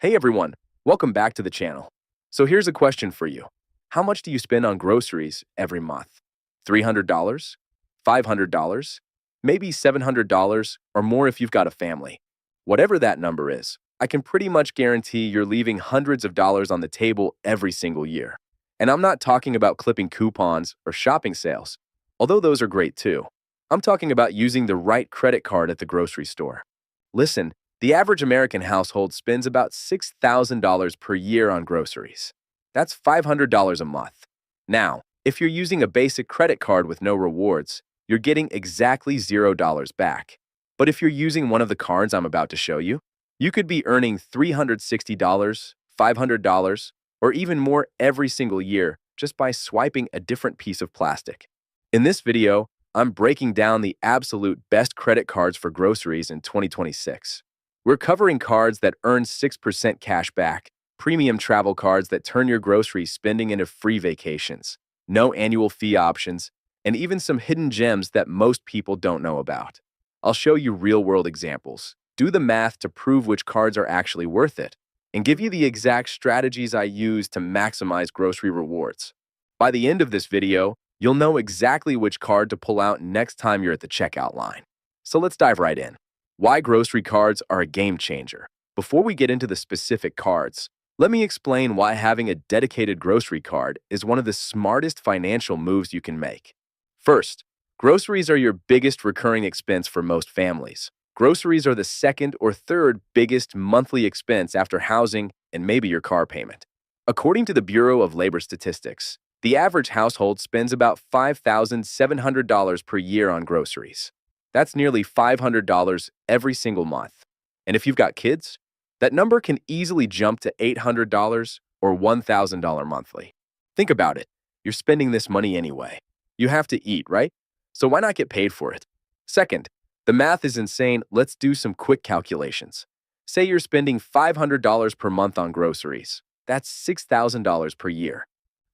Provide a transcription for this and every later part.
Hey everyone, welcome back to the channel. So here's a question for you. How much do you spend on groceries every month? $300? $500? Maybe $700 or more if you've got a family. Whatever that number is, I can pretty much guarantee you're leaving hundreds of dollars on the table every single year. And I'm not talking about clipping coupons or shopping sales, although those are great too. I'm talking about using the right credit card at the grocery store. Listen, the average American household spends about $6,000 per year on groceries. That's $500 a month. Now, if you're using a basic credit card with no rewards, you're getting exactly $0 back. But if you're using one of the cards I'm about to show you, you could be earning $360, $500, or even more every single year just by swiping a different piece of plastic. In this video, I'm breaking down the absolute best credit cards for groceries in 2026. We're covering cards that earn 6% cash back, premium travel cards that turn your grocery spending into free vacations, no annual fee options, and even some hidden gems that most people don't know about. I'll show you real-world examples, do the math to prove which cards are actually worth it, and give you the exact strategies I use to maximize grocery rewards. By the end of this video, you'll know exactly which card to pull out next time you're at the checkout line. So let's dive right in. Why grocery cards are a game changer. Before we get into the specific cards, let me explain why having a dedicated grocery card is one of the smartest financial moves you can make. First, groceries are your biggest recurring expense for most families. Groceries are the second or third biggest monthly expense after housing and maybe your car payment. According to the Bureau of Labor Statistics, the average household spends about $5,700 per year on groceries. That's nearly $500 every single month. And if you've got kids, that number can easily jump to $800 or $1,000 monthly. Think about it. You're spending this money anyway. You have to eat, right? So why not get paid for it? Second, the math is insane. Let's do some quick calculations. Say you're spending $500 per month on groceries. That's $6,000 per year.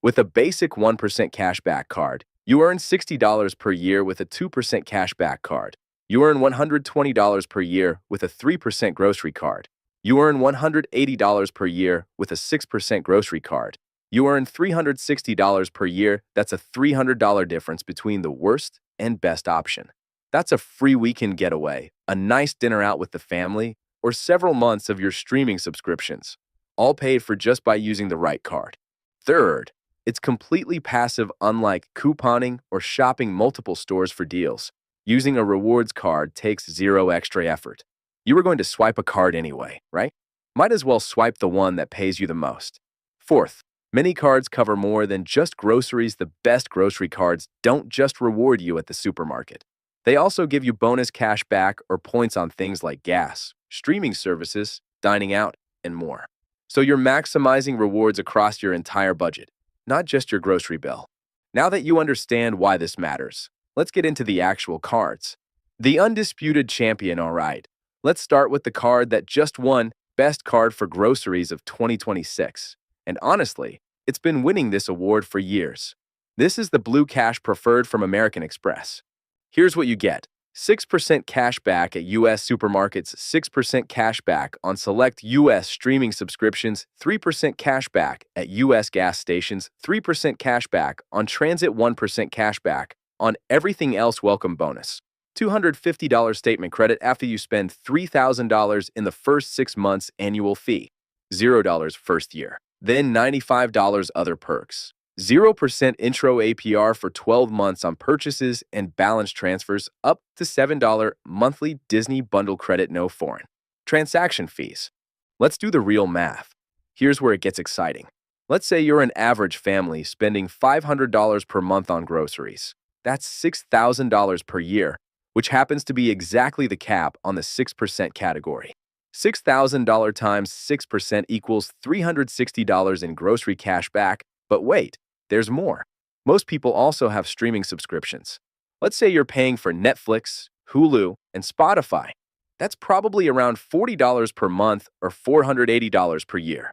With a basic 1% cashback card, you earn $60 per year with a 2% cashback card. You earn $120 per year with a 3% grocery card. You earn $180 per year with a 6% grocery card. You earn $360 per year. That's a $300 difference between the worst and best option. That's a free weekend getaway, a nice dinner out with the family, or several months of your streaming subscriptions, all paid for just by using the right card. Third, it's completely passive, unlike couponing or shopping multiple stores for deals. Using a rewards card takes zero extra effort. You were going to swipe a card anyway, right? Might as well swipe the one that pays you the most. Fourth, many cards cover more than just groceries. The best grocery cards don't just reward you at the supermarket. They also give you bonus cash back or points on things like gas, streaming services, dining out, and more. So you're maximizing rewards across your entire budget, not just your grocery bill. Now that you understand why this matters, let's get into the actual cards. The undisputed champion, all right. Let's start with the card that just won Best Card for Groceries of 2026. And honestly, it's been winning this award for years. This is the Blue Cash Preferred from American Express. Here's what you get. 6% cash back at U.S. supermarkets, 6% cash back on select U.S. streaming subscriptions, 3% cash back at U.S. gas stations, 3% cash back on transit, 1% cash back on everything else. Welcome bonus. $250 statement credit after you spend $3,000 in the first 6 months. Annual fee, $0 first year. Then $95 other perks. 0% intro APR for 12 months on purchases and balance transfers, up to $7 monthly Disney bundle credit, no foreign transaction fees. Let's do the real math. Here's where it gets exciting. Let's say you're an average family spending $500 per month on groceries. That's $6,000 per year, which happens to be exactly the cap on the 6% category. $6,000 times 6% equals $360 in grocery cash back. But wait, there's more. Most people also have streaming subscriptions. Let's say you're paying for Netflix, Hulu, and Spotify. That's probably around $40 per month or $480 per year.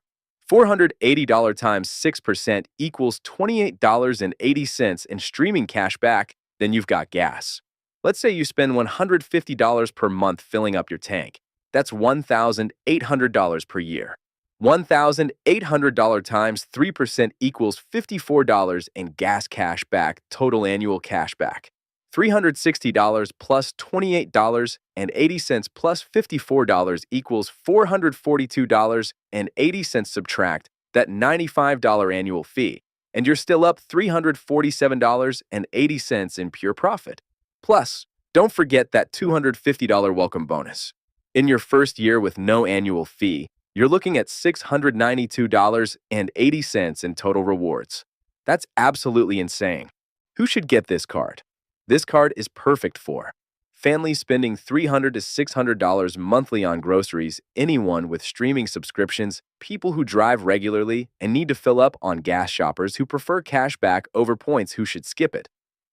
$480 times 6% equals $28.80 in streaming cash back. Then you've got gas. Let's say you spend $150 per month filling up your tank. That's $1,800 per year. $1,800 times 3% equals $54 in gas cash back, total annual cash back. $360 plus $28.80 plus $54 equals $442.80. Subtract that $95 annual fee, and you're still up $347.80 in pure profit. Plus, don't forget that $250 welcome bonus. In your first year with no annual fee, you're looking at $692.80 in total rewards. That's absolutely insane. Who should get this card? This card is perfect for families spending $300 to $600 monthly on groceries, anyone with streaming subscriptions, people who drive regularly and need to fill up on gas, shoppers who prefer cash back over points who should skip it.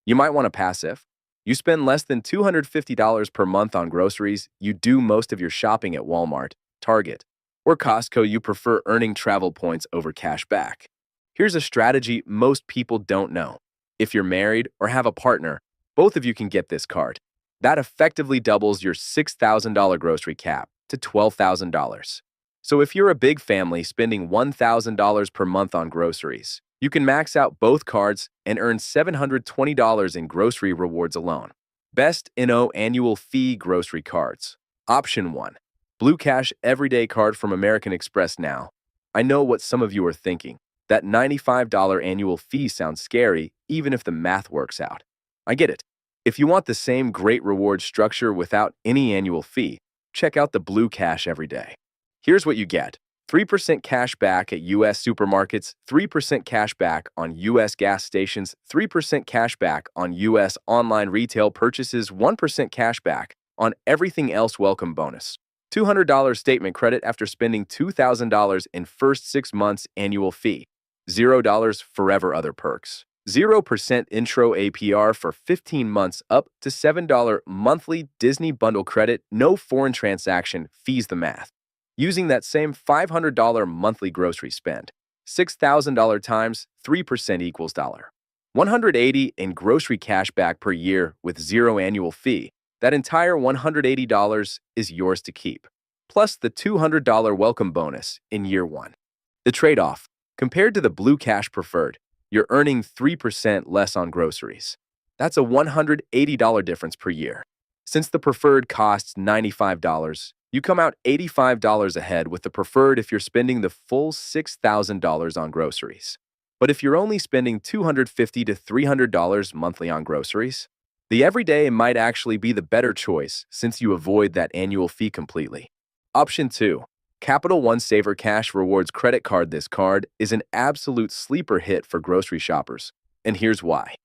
You might want to pass if you spend less than $250 per month on groceries, you do most of your shopping at Walmart, Target, or Costco. You prefer earning travel points over cash back. Here's a strategy most people don't know. If you're married or have a partner, both of you can get this card. That effectively doubles your $6,000 grocery cap to $12,000. So if you're a big family spending $1,000 per month on groceries, you can max out both cards and earn $720 in grocery rewards alone. Best NO annual fee grocery cards. Option 1. Blue Cash Everyday Card from American Express. Now, I know what some of you are thinking. That $95 annual fee sounds scary, even if the math works out. I get it. If you want the same great reward structure without any annual fee, check out the Blue Cash Everyday. Here's what you get. 3% cash back at U.S. supermarkets, 3% cash back on U.S. gas stations, 3% cash back on U.S. online retail purchases, 1% cash back on everything else. Welcome bonus. $200 statement credit after spending $2,000 in first 6 months annual fee. $0 forever other perks. 0% intro APR for 15 months up to $7 monthly Disney bundle credit, no foreign transaction fees. The math. Using that same $500 monthly grocery spend, $6,000 times 3% equals $180 in grocery cash back per year with 0 annual fee. That entire $180 is yours to keep, plus the $200 welcome bonus in year 1. The trade-off, compared to the Blue Cash Preferred, you're earning 3% less on groceries. That's a $180 difference per year. Since the Preferred costs $95, you come out $85 ahead with the Preferred if you're spending the full $6,000 on groceries. But if you're only spending $250 to $300 monthly on groceries, the Everyday might actually be the better choice since you avoid that annual fee completely. Option 2. Capital One Saver Cash Rewards Credit Card. This card is an absolute sleeper hit for grocery shoppers, and here's why.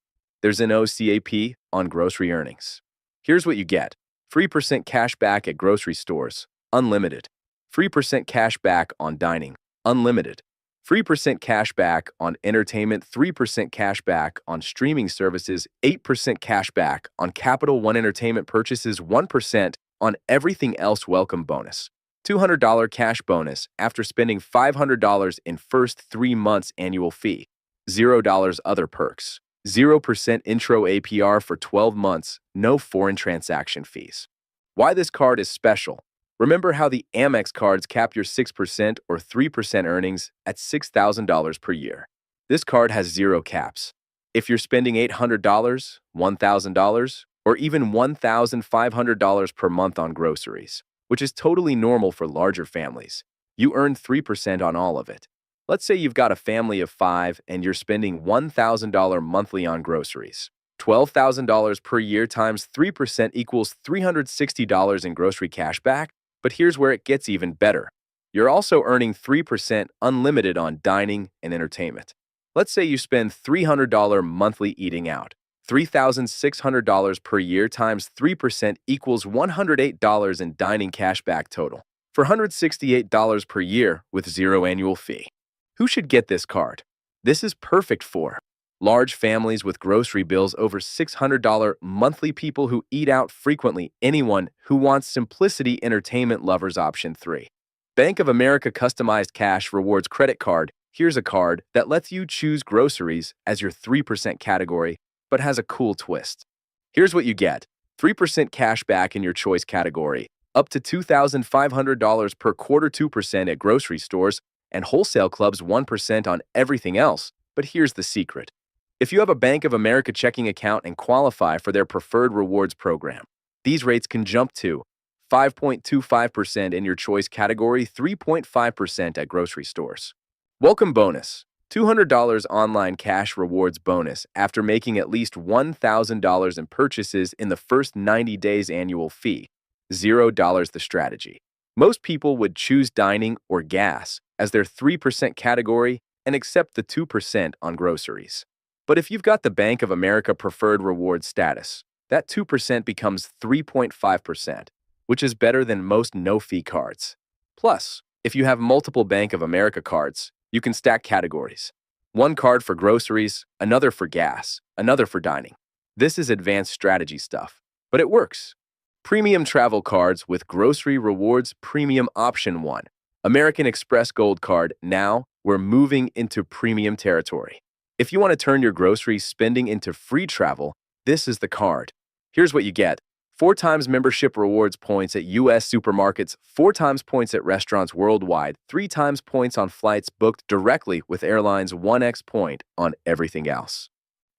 There's an OCAP on grocery earnings. Here's what you get. 3% cash back at grocery stores, unlimited. 3% cash back on dining, unlimited. 3% cash back on entertainment, 3% cash back on streaming services, 8% cash back on Capital One Entertainment purchases, 1% on everything else. Welcome bonus. $200 cash bonus after spending $500 in first 3 months annual fee. $0 other perks. 0% intro APR for 12 months, no foreign transaction fees. Why this card is special? Remember how the Amex cards cap your 6% or 3% earnings at $6,000 per year. This card has 0 caps. If you're spending $800, $1,000, or even $1,500 per month on groceries, which is totally normal for larger families, you earn 3% on all of it. Let's say you've got a family of 5 and you're spending $1,000 monthly on groceries. $12,000 per year times 3% equals $360 in grocery cash back. But here's where it gets even better. You're also earning 3% unlimited on dining and entertainment. Let's say you spend $300 monthly eating out. $3,600 per year times 3% equals $108 in dining cashback total for $168 per year with 0 annual fee. Who should get this card? This is perfect for large families with grocery bills over $600 monthly, people who eat out frequently, anyone who wants simplicity, entertainment lovers. Option 3. Bank of America Customized Cash Rewards Credit Card. Here's a card that lets you choose groceries as your 3% category, but has a cool twist. Here's what you get. 3% cash back in your choice category, up to $2,500 per quarter, 2% at grocery stores, and wholesale clubs 1% on everything else. But here's the secret. If you have a Bank of America checking account and qualify for their preferred rewards program, these rates can jump to 5.25% in your choice category, 3.5% at grocery stores. Welcome bonus. $200 online cash rewards bonus after making at least $1,000 in purchases in the first 90 days. Annual fee. $0 the strategy. Most people would choose dining or gas as their 3% category and accept the 2% on groceries. But if you've got the Bank of America preferred reward status, that 2% becomes 3.5%, which is better than most no-fee cards. Plus, if you have multiple Bank of America cards, you can stack categories. One card for groceries, another for gas, another for dining. This is advanced strategy stuff, but it works. Premium travel cards with grocery rewards premium option 1. American Express Gold Card. Now we're moving into premium territory. If you want to turn your grocery spending into free travel, this is the card. Here's what you get. 4 times membership rewards points at U.S. supermarkets, 4 times points at restaurants worldwide, 3 times points on flights booked directly with airlines, 1x point on everything else.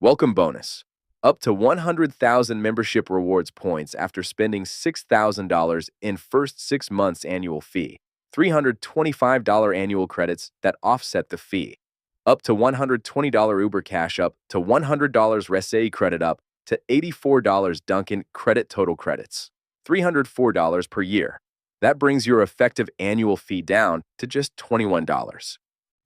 Welcome bonus. Up to 100,000 membership rewards points after spending $6,000 in first 6 months. Annual fee. $325 annual credits that offset the fee. Up to $120 Uber Cash up to $100 Resay credit up to $84 Dunkin' credit total credits. $304 per year. That brings your effective annual fee down to just $21.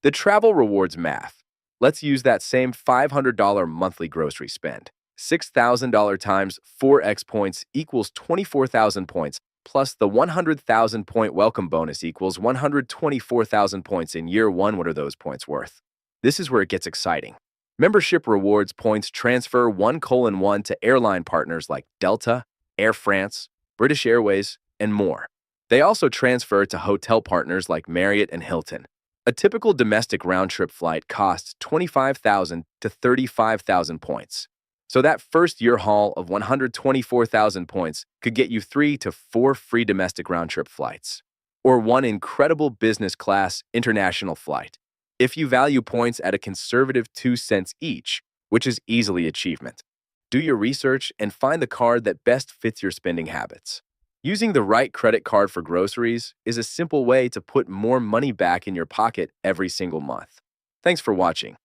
The travel rewards math. Let's use that same $500 monthly grocery spend. $6,000 times 4x points equals 24,000 points, plus the 100,000 point welcome bonus equals 124,000 points in year 1. What are those points worth? This is where it gets exciting. Membership rewards points transfer 1:1 to airline partners like Delta, Air France, British Airways, and more. They also transfer to hotel partners like Marriott and Hilton. A typical domestic round-trip flight costs 25,000 to 35,000 points. So that first-year haul of 124,000 points could get you 3 to 4 free domestic round-trip flights, or 1 incredible business-class international flight. If you value points at a conservative 2 cents each, which is easily achievement. Do your research and find the card that best fits your spending habits. Using the right credit card for groceries is a simple way to put more money back in your pocket every single month. Thanks for watching.